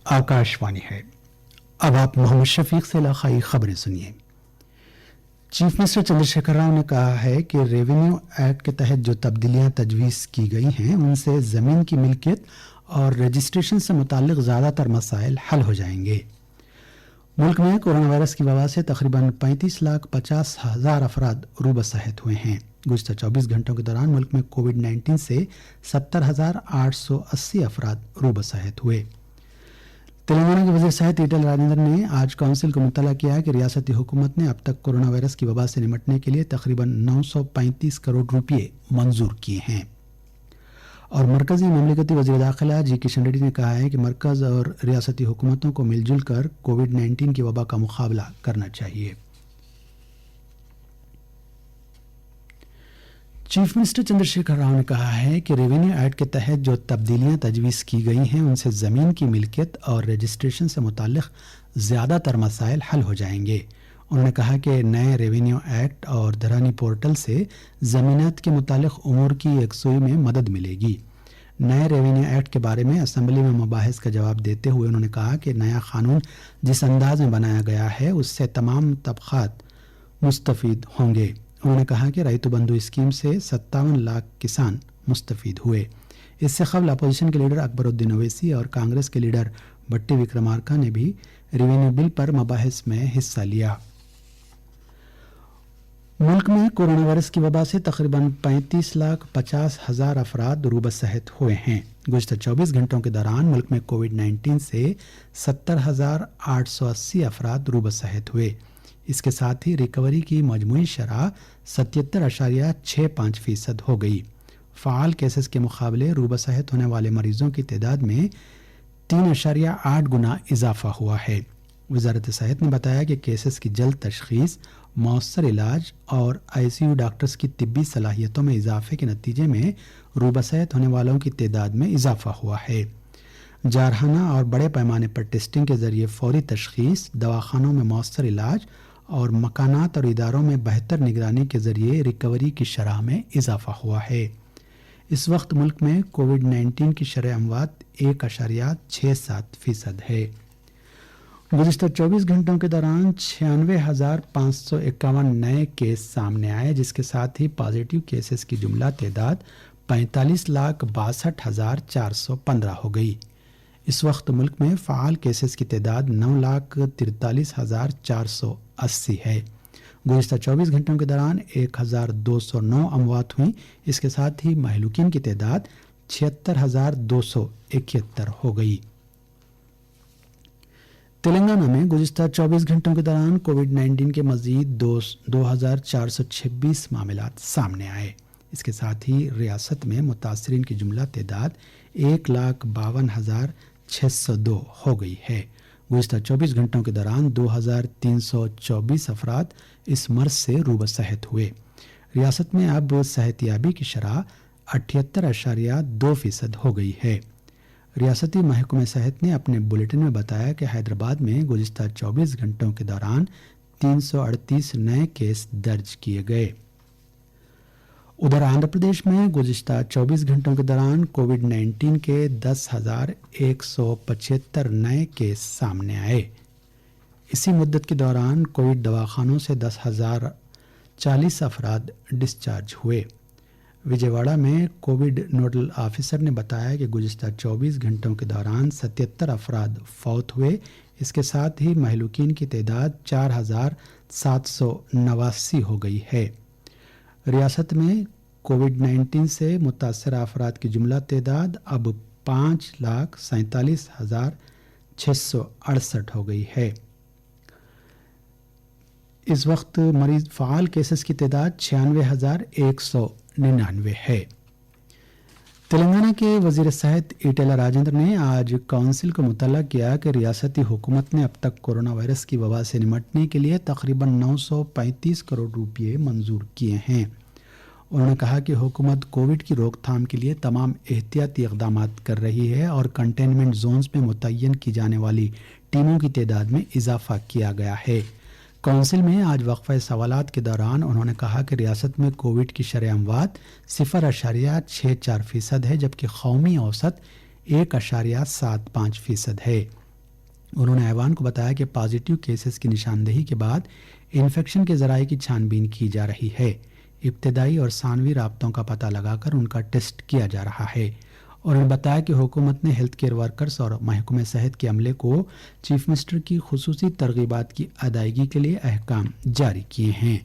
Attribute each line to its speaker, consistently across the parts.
Speaker 1: आकाशवाणी है। अब आप मोहम्मद शफीक से इलाकाई खबरें सुनिए। चीफ मिनिस्टर चंद्रशेखर राव ने कहा है कि रेवेन्यू एक्ट के तहत जो तब्दीलियां तजवीज़ की गई हैं उनसे ज़मीन की मिल्कियत और रजिस्ट्रेशन से मुताल्लिक़ ज़्यादातर मसाइल हल हो जाएंगे। मुल्क में कोरोना वायरस की वबा से तकरीबन 35,50,000 अफराद रूबा सेहत हुए हैं। गुज़िश्ता 24 घंटों के दौरान मुल्क में कोविड-19 से 70,880 अफराद रूबा सेहत हुए। तेलंगाना के वज़ीर सेहत ईटेल राजेंद्र ने आज काउंसिल को मुतला किया कि रियासती हुकूमत ने अब तक कोरोना वायरस की वबा से निपटने के लिए तकरीबन 935 करोड़ रुपये मंजूर किए हैं। और मरकजी ममलिकती वज़ीर दाखिला जी किशन रेड्डी ने कहा है कि मरकज़ और रियासती हुकूमतों को मिलजुल कर कोविड-19 की वबा का मुकाबला करना चाहिए। चीफ मिनिस्टर चंद्रशेखर राव ने कहा है कि रेवेन्यू एक्ट के तहत जो तब्दीलियां तजवीज़ की गई हैं उनसे ज़मीन की मिल्कियत और रजिस्ट्रेशन से मुताल्लिक़ ज़्यादातर मसाइल हल हो जाएंगे। उन्होंने कहा कि नए रेवेन्यू एक्ट और धरानी पोर्टल से ज़मीनात के मुताल्लिक़ उमूर की यकसुई में मदद मिलेगी। नए रेवेन्यू एक्ट के बारे में असम्बली में मुबाहिस का जवाब देते हुए उन्होंने कहा कि नया कानून जिस अंदाज में बनाया गया है उससे तमाम तबक़ात मुस्तफ़ीद होंगे। उन्होंने कहा कि रईतु बंधु स्कीम से 57 लाख किसान मुस्तफ़ीद हुए। इससे कबल अपोजिशन के लीडर अकबरुद्दीन ओवैसी और कांग्रेस के लीडर भट्टी विक्रमार्का ने भी रेवेन्यू बिल पर मुबाहिस में हिस्सा लिया। मुल्क में कोरोना वायरस की वबा से तकरीबन 35,50,000 अफराद रूबा सेहत हुए हैं। गुज़िश्ता 24 घंटों के दौरान मुल्क में कोविड-19 से 70,880 अफराद रूबा सेहत हुए। इसके साथ ही रिकवरी की मजमूई शरह 77.65% हो गई। फ़ाल केसेस के मुकाबले रूबा सेहत होने वाले मरीजों की तादाद में 3.8 गुना इजाफा हुआ है। वज़ारत सेहत ने बताया कि केसेस की जल्द तशख़ीस, मौसर इलाज और ICU डॉक्टर्स की तिब्बी सलाहियतों में इजाफे के नतीजे में रूबा सेहत होने वालों की तादाद में इजाफा हुआ है। जारहाना और बड़े पैमाने पर टेस्टिंग के ज़रिए फौरी तशख़ीस, दवाखानों में मौसर इलाज और मकानात और इदारों में बेहतर निगरानी के ज़रिए रिकवरी की शरह में इजाफा हुआ है। इस वक्त मुल्क में कोविड-19 की शरह अमवात 1.67% है। गुज़िश्ता 24 घंटों के दौरान 96,551 नए केस सामने आए, जिसके साथ ही पॉजिटिव केसेस की जुमला तादाद 45,62,415 हो गई। इस वक्त मुल्क में फ़ाल केसेस की तादाद 9,43,480 है। गुज़िश्ता 24 घंटों के दौरान 1,209 अमवात हुई। इसके साथ ही महलूकीन की तादाद 76,271 हो गई। तेलंगाना में गुज़िश्ता 24 घंटों के दौरान कोविड-19 के मज़ीद 2,426 मामलात सामने आए। इसके साथ ही रियासत में मुतासरीन की जुमला तादाद 1,52,602 हो गई है। गुज़िश्ता 24 घंटों के दौरान 2,324 अफराद इस मर्ज से रूबा सेहत हुए। रियासत में अब सेहतियाबी की शरह 78.2% हो गई है। रियासती महकमे सेहत ने अपने बुलेटिन में बताया कि हैदराबाद में गुज़िश्ता 24 घंटों के दौरान 338 नए केस दर्ज किए गए। उधर आंध्र प्रदेश में गुज़िश्ता 24 घंटों के दौरान कोविड-19 के 10,175 नए केस सामने आए। इसी मुद्दत के दौरान कोविड दवाखानों से 10,040 अफराद डिस्चार्ज हुए। विजयवाड़ा में कोविड नोडल ऑफिसर ने बताया कि गुज़िश्ता 24 घंटों के दौरान 77 अफराद फौत हुए। इसके साथ ही महलूकीन की तादाद 4,789 हो गई है। रियासत में कोविड-19 से मुतासरा अफराद की जुमला तादाद अब 5,47,668 हो गई है। इस वक्त मरीज फ़ाल केसेस की तादाद 96,199 है। तेलंगाना के वज़ीर सेहत ईटेला राजेंद्र ने आज काउंसिल को मुतला किया कि रियासती हुकूमत ने अब तक कोरोना वायरस की वबा से निपटने के लिए तकरीबन 935 करोड़ रुपये मंजूर किए हैं। उन्होंने कहा कि हुकूमत कोविड की रोकथाम के लिए तमाम एहतियाती इक़दाम कर रही है और कंटेनमेंट जोन्स में मुतय्यन की जाने वाली टीमों की तादाद में इजाफा किया गया है। काउंसिल में आज वक्फ़े सवालात के दौरान उन्होंने कहा कि रियासत में कोविड की शरह अमवात 0.64% है, जबकि कौमी औसत 1.75% है। انہوں نے ایوان کو بتایا کہ پازیٹیو کیسز کی نشاندہی کے بعد انفیکشن کے ذرائع کی چھان بین کی جا رہی ہے. ابتدائی اور ثانوی رابطوں کا پتہ لگا کر ان کا ٹیسٹ کیا جا رہا ہے. انہوں نے بتایا کہ حکومت نے ہیلتھ کیئر ورکرز اور محکمہ صحت کے عملے کو چیف منسٹر کی خصوصی ترغیبات کی ادائیگی کے لیے احکام جاری کیے ہیں.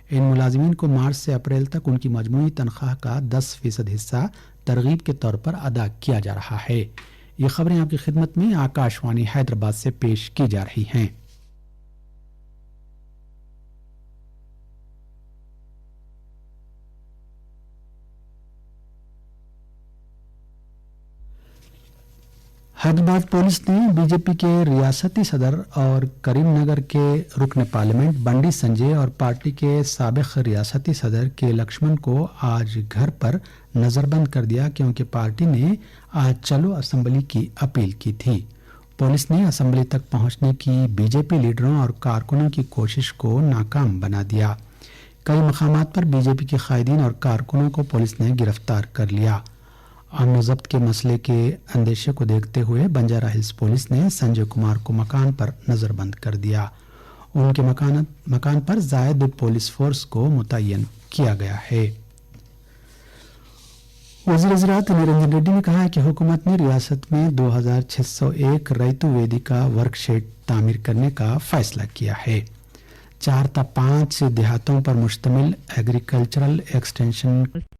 Speaker 1: ان ملازمین کو مارچ سے اپریل تک ان کی مجموعی تنخواہ کا 10% حصہ ترغیب کے طور پر ادا کیا جا رہا ہے. یہ خبریں آپ کی خدمت میں آکاش وانی حیدرآباد سے پیش کی جا رہی ہیں. حیدرآباد پولیس نے بی جے پی کے ریاستی صدر اور کریم نگر کے رکن پارلیمنٹ بنڈی سنجے اور پارٹی کے سابق ریاستی صدر کے لکشمن کو آج گھر پر نظر بند کر دیا کیونکہ پارٹی نے آج چلو اسمبلی کی اپیل کی تھی. پولیس نے اسمبلی تک پہنچنے کی بی جے پی لیڈروں اور کارکنوں کی کوشش کو ناکام بنا دیا. کئی مقامات پر بی جے پی کے قائدین اور کارکنوں کو پولیس نے گرفتار کر لیا. امن و ضبط کے مسئلے کے اندیشے کو دیکھتے ہوئے بنجارہ ہلز پولیس نے سنجے کمار کو مکان پر نظر بند کر دیا. ان کے مکان پر زائد پولیس فورس کو متعین کیا گیا ہے. وزیر زراعت نرنجن ریڈی نے کہا ہے کہ حکومت نے ریاست میں 2601 ریتو ویدیکا ورک شیڈ تعمیر کرنے کا فیصلہ کیا ہے. 4 تا 5 دیہاتوں پر مشتمل ایگریکلچرل ایکسٹینشن